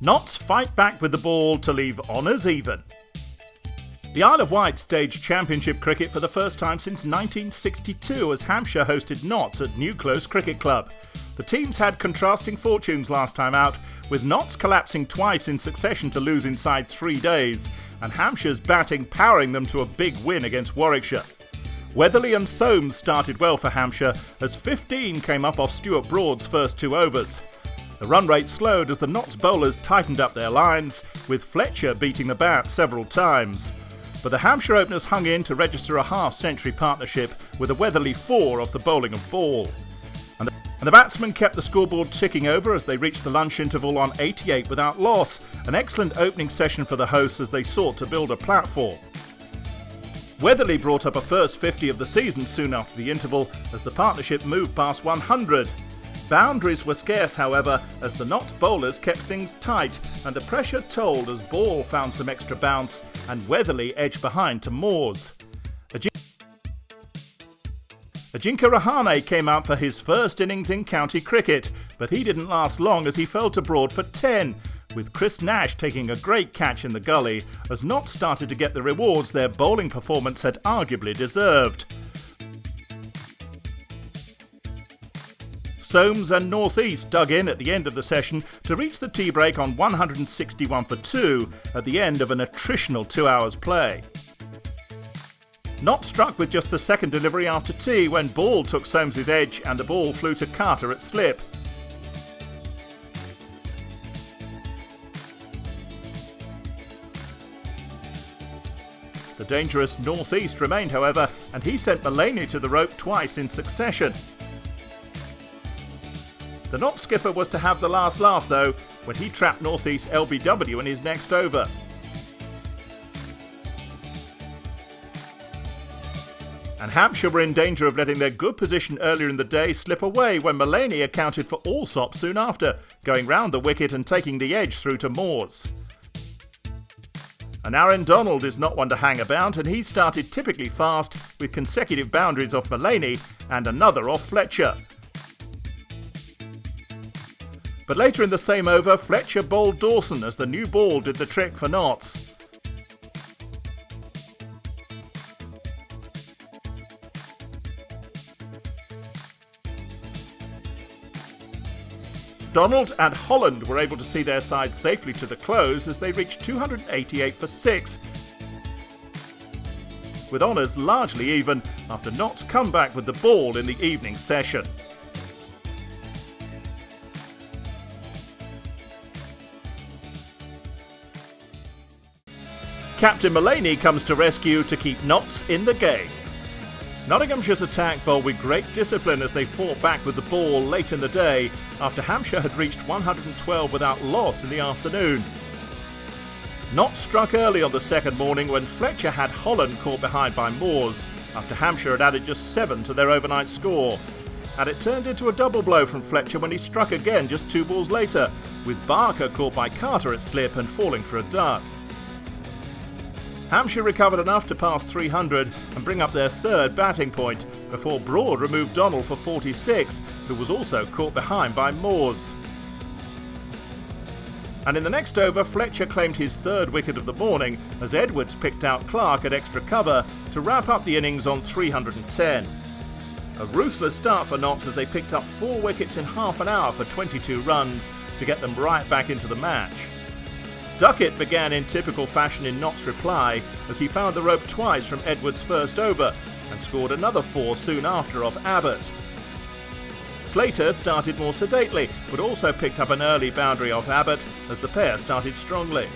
Notts fight back with the ball to leave honours even. The Isle of Wight staged championship cricket for the first time since 1962 as Hampshire hosted Notts at New Close Cricket Club. The teams had contrasting fortunes last time out, with Notts collapsing twice in succession to lose inside 3 days, and Hampshire's batting powering them to a big win against Warwickshire. Weatherly and Soames started well for Hampshire as 15 came up off Stuart Broad's first 2 overs. The run rate slowed as the Notts bowlers tightened up their lines, with Fletcher beating the bat several times. But the Hampshire openers hung in to register a half-century partnership with a Weatherly 4 off the bowling of Ball. And the batsmen kept the scoreboard ticking over as they reached the lunch interval on 88 without loss, an excellent opening session for the hosts as they sought to build a platform. Weatherly brought up a first 50 of the season soon after the interval as the partnership moved past 100. Boundaries were scarce, however, as the Notts bowlers kept things tight and the pressure told as Ball found some extra bounce and Weatherly edged behind to Moores. Ajinkya Rahane came out for his first innings in county cricket, but he didn't last long as he fell to Broad for 10, with Chris Nash taking a great catch in the gully as Notts started to get the rewards their bowling performance had arguably deserved. Soames and Northeast dug in at the end of the session to reach the tea break on 161 for 2 at the end of an attritional 2 hours play. Notts struck with just the second delivery after tea when Ball took Soames's edge and the ball flew to Carter at slip. The dangerous Northeast remained, however, and he sent Mullaney to the rope twice in succession. The Notts skipper was to have the last laugh though, when he trapped Northeast LBW in his next over. And Hampshire were in danger of letting their good position earlier in the day slip away when Mullaney accounted for Allsop soon after, going round the wicket and taking the edge through to Moores. And Aaron Donald is not one to hang about, and he started typically fast with consecutive boundaries off Mullaney and another off Fletcher. But later in the same over, Fletcher bowled Dawson as the new ball did the trick for Notts. Donald and Holland were able to see their side safely to the close as they reached 288 for 6, with honours largely even after Notts come back with the ball in the evening session. Captain Mullaney comes to rescue to keep Notts in the game. Nottinghamshire's attack bowled with great discipline as they fought back with the ball late in the day after Hampshire had reached 112 without loss in the afternoon. Notts struck early on the second morning when Fletcher had Holland caught behind by Moores after Hampshire had added just 7 to their overnight score. And it turned into a double blow from Fletcher when he struck again just 2 balls later, with Barker caught by Carter at slip and falling for a duck. Hampshire recovered enough to pass 300 and bring up their third batting point before Broad removed Donald for 46, who was also caught behind by Moores. And in the next over, Fletcher claimed his third wicket of the morning as Edwards picked out Clark at extra cover to wrap up the innings on 310. A ruthless start for Notts as they picked up 4 wickets in half an hour for 22 runs to get them right back into the match. Duckett began in typical fashion in Notts' reply as he found the rope twice from Edwards' first over and scored another 4 soon after off Abbott. Slater started more sedately but also picked up an early boundary off Abbott as the pair started strongly.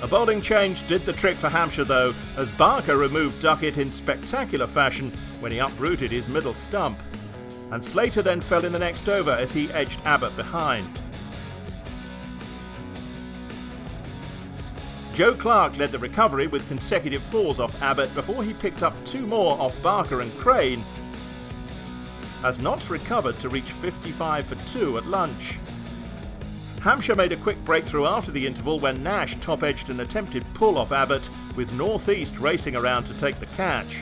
A bowling change did the trick for Hampshire though, as Barker removed Duckett in spectacular fashion when he uprooted his middle stump. And Slater then fell in the next over as he edged Abbott behind. Joe Clark led the recovery with consecutive 4s off Abbott before he picked up 2 more off Barker and Crane, as Notts recovered to reach 55 for 2 at lunch. Hampshire made a quick breakthrough after the interval when Nash top-edged an attempted pull off Abbott, with Northeast racing around to take the catch.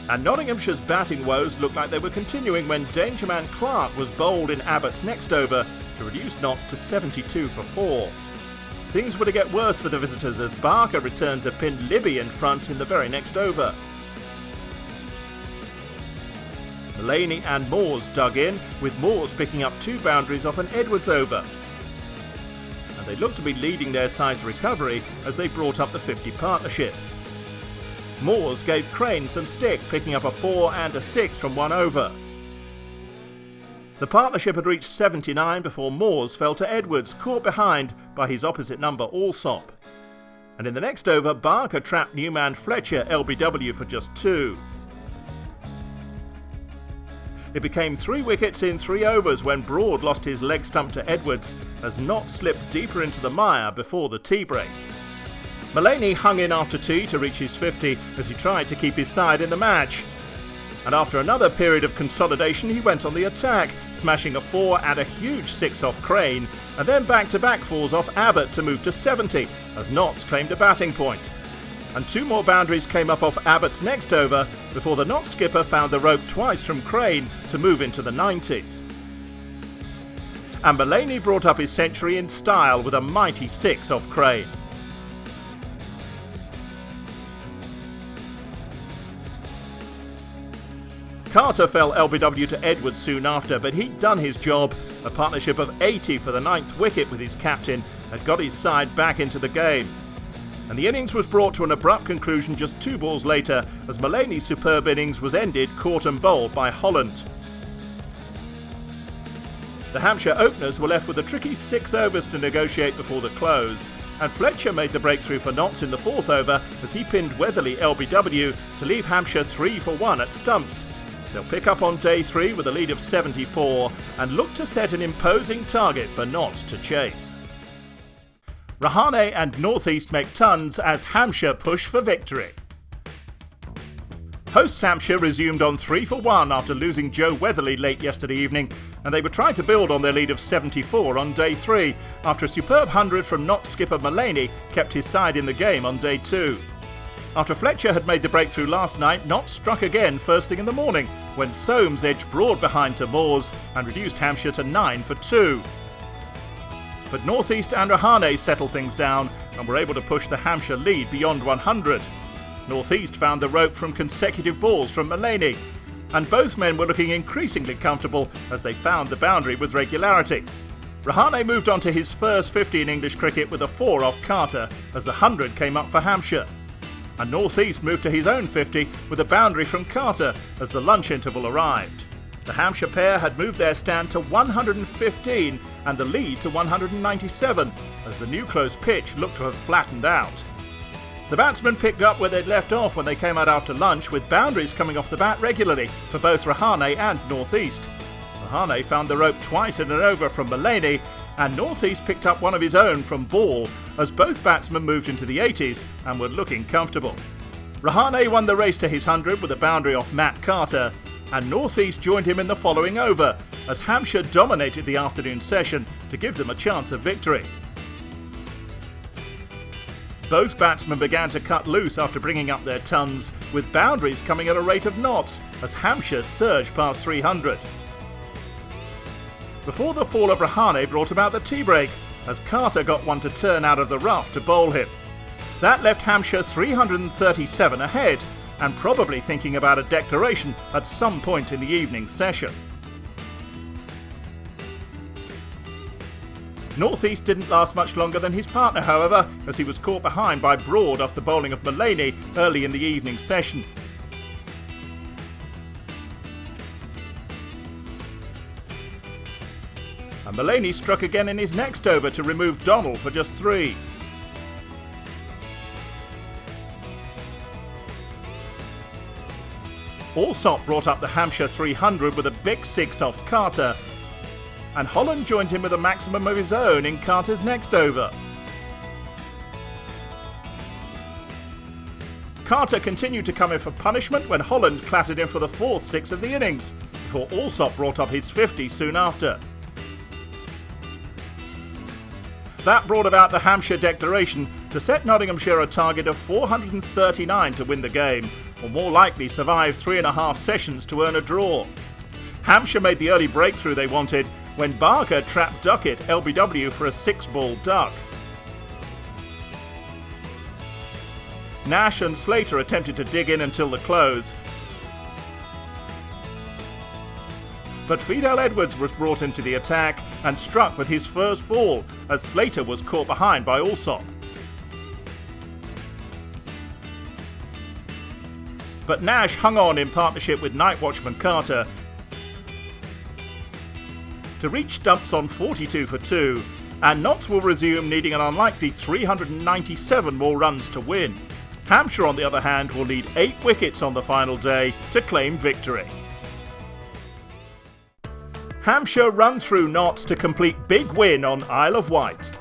And Nottinghamshire's batting woes looked like they were continuing when Dangerman Clark was bowled in Abbott's next over to reduce Notts to 72 for 4. Things were to get worse for the visitors as Barker returned to pin Libby in front in the very next over. Mullaney and Moores dug in, with Moores picking up 2 boundaries off an Edwards over. And they looked to be leading their side's recovery as they brought up the 50 partnership. Moores gave Crane some stick, picking up a 4 and a 6 from 1 over. The partnership had reached 79 before Moores fell to Edwards, caught behind by his opposite number Allsop. And in the next over, Barker trapped new man Fletcher LBW for just 2. It became 3 wickets in 3 overs when Broad lost his leg stump to Edwards as Nott slipped deeper into the mire before the tea break. Mullaney hung in after tea to reach his 50 as he tried to keep his side in the match. And after another period of consolidation, he went on the attack, smashing a 4 and a huge 6 off Crane, and then back-to-back 4s off Abbott to move to 70 as Notts claimed a batting point. And 2 more boundaries came up off Abbott's next over before the Notts skipper found the rope twice from Crane to move into the 90s. And Mullaney brought up his century in style with a mighty 6 off Crane. Carter fell LBW to Edwards soon after, but he'd done his job. A partnership of 80 for the 9th wicket with his captain had got his side back into the game. And the innings was brought to an abrupt conclusion just 2 balls later as Mullaney's superb innings was ended, caught and bowled by Holland. The Hampshire openers were left with a tricky 6 overs to negotiate before the close, and Fletcher made the breakthrough for Notts in the 4th over as he pinned Weatherly LBW to leave Hampshire 3 for 1 at stumps. They'll pick up on day 3 with a lead of 74 and look to set an imposing target for Notts to chase. Rahane and Northeast make tons as Hampshire push for victory. Hosts Hampshire resumed on 3 for 1 after losing Joe Weatherly late yesterday evening, and they were trying to build on their lead of 74 on day 3 after a superb 100 from Notts skipper Mullaney kept his side in the game on day 2. After Fletcher had made the breakthrough last night, Notts struck again first thing in the morning when Soames edged Broad behind to Moores and reduced Hampshire to 9 for 2. But Northeast and Rahane settled things down and were able to push the Hampshire lead beyond 100. Northeast found the rope from consecutive balls from Mullaney, and both men were looking increasingly comfortable as they found the boundary with regularity. Rahane moved on to his first 50 in English cricket with a 4 off Carter as the 100 came up for Hampshire. And Northeast moved to his own 50 with a boundary from Carter as the lunch interval arrived. The Hampshire pair had moved their stand to 115 and the lead to 197 as the new close pitch looked to have flattened out. The batsmen picked up where they'd left off when they came out after lunch, with boundaries coming off the bat regularly for both Rahane and Northeast. Rahane found the rope twice in an over from Mullaney, and Northeast picked up one of his own from Ball as both batsmen moved into the 80s and were looking comfortable. Rahane won the race to his 100 with a boundary off Matt Carter, and Northeast joined him in the following over as Hampshire dominated the afternoon session to give them a chance of victory. Both batsmen began to cut loose after bringing up their tons, with boundaries coming at a rate of knots as Hampshire surged past 300. Before the fall of Rahane brought about the tea break, as Carter got one to turn out of the rough to bowl him. That left Hampshire 337 ahead, and probably thinking about a declaration at some point in the evening session. Northeast didn't last much longer than his partner, however, as he was caught behind by Broad off the bowling of Mullaney early in the evening session. And Mullaney struck again in his next over to remove Donnell for just 3. Allsop brought up the Hampshire 300 with a big 6 off Carter, and Holland joined him with a maximum of his own in Carter's next over. Carter continued to come in for punishment when Holland clattered in for the 4th 6 of the innings, before Allsop brought up his 50 soon after. That brought about the Hampshire declaration to set Nottinghamshire a target of 439 to win the game, or more likely survive 3.5 sessions to earn a draw. Hampshire made the early breakthrough they wanted, when Barker trapped Duckett LBW for a 6-ball duck. Nash and Slater attempted to dig in until the close, but Fidel Edwards was brought into the attack and struck with his first ball as Slater was caught behind by Alsop. But Nash hung on in partnership with night watchman Carter to reach stumps on 42 for 2, and Notts will resume needing an unlikely 397 more runs to win. Hampshire, on the other hand, will need 8 wickets on the final day to claim victory. Hampshire run through Notts to complete big win on Isle of Wight.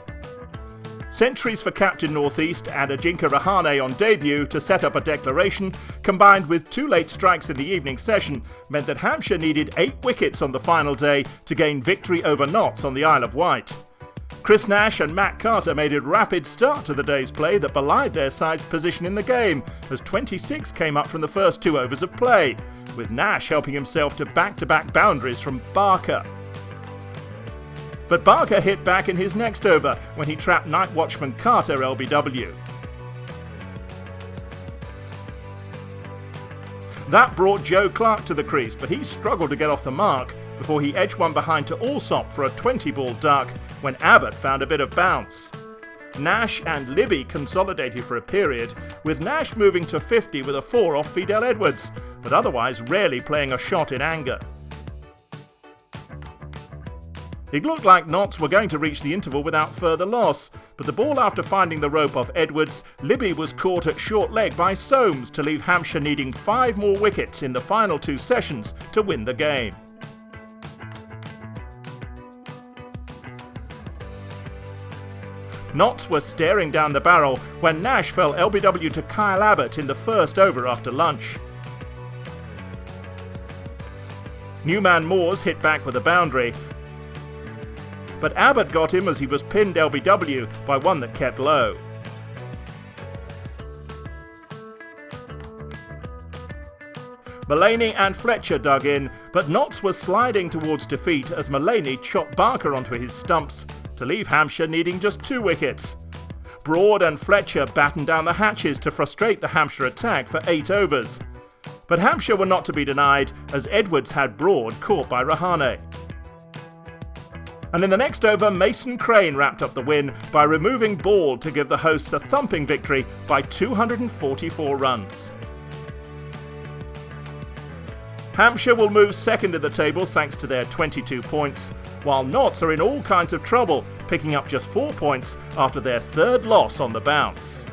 Centuries for captain Northeast and Ajinkya Rahane on debut to set up a declaration, combined with 2 late strikes in the evening session, meant that Hampshire needed 8 wickets on the final day to gain victory over Notts on the Isle of Wight. Chris Nash and Matt Carter made a rapid start to the day's play that belied their side's position in the game, as 26 came up from the first 2 overs of play, with Nash helping himself to back-to-back boundaries from Barker. But Barker hit back in his next over when he trapped night watchman Carter LBW. That brought Joe Clark to the crease, but he struggled to get off the mark before he edged one behind to Alsop for a 20-ball duck when Abbott found a bit of bounce. Nash and Libby consolidated for a period, with Nash moving to 50 with a 4 off Fidel Edwards, but otherwise rarely playing a shot in anger. It looked like Notts were going to reach the interval without further loss, but the ball after finding the rope off Edwards, Libby was caught at short leg by Soames to leave Hampshire needing 5 more wickets in the final 2 sessions to win the game. Notts were staring down the barrel when Nash fell LBW to Kyle Abbott in the first over after lunch. Newman Moores hit back with a boundary, but Abbott got him as he was pinned LBW by one that kept low. Mullaney and Fletcher dug in, but Notts was sliding towards defeat as Mullaney chopped Barker onto his stumps to leave Hampshire needing just 2 wickets. Broad and Fletcher battened down the hatches to frustrate the Hampshire attack for 8 overs. But Hampshire were not to be denied as Edwards had Broad caught by Rahane. And in the next over, Mason Crane wrapped up the win by removing Ball to give the hosts a thumping victory by 244 runs. Hampshire will move second in the table thanks to their 22 points, while Notts are in all kinds of trouble, picking up just 4 points after their 3rd loss on the bounce.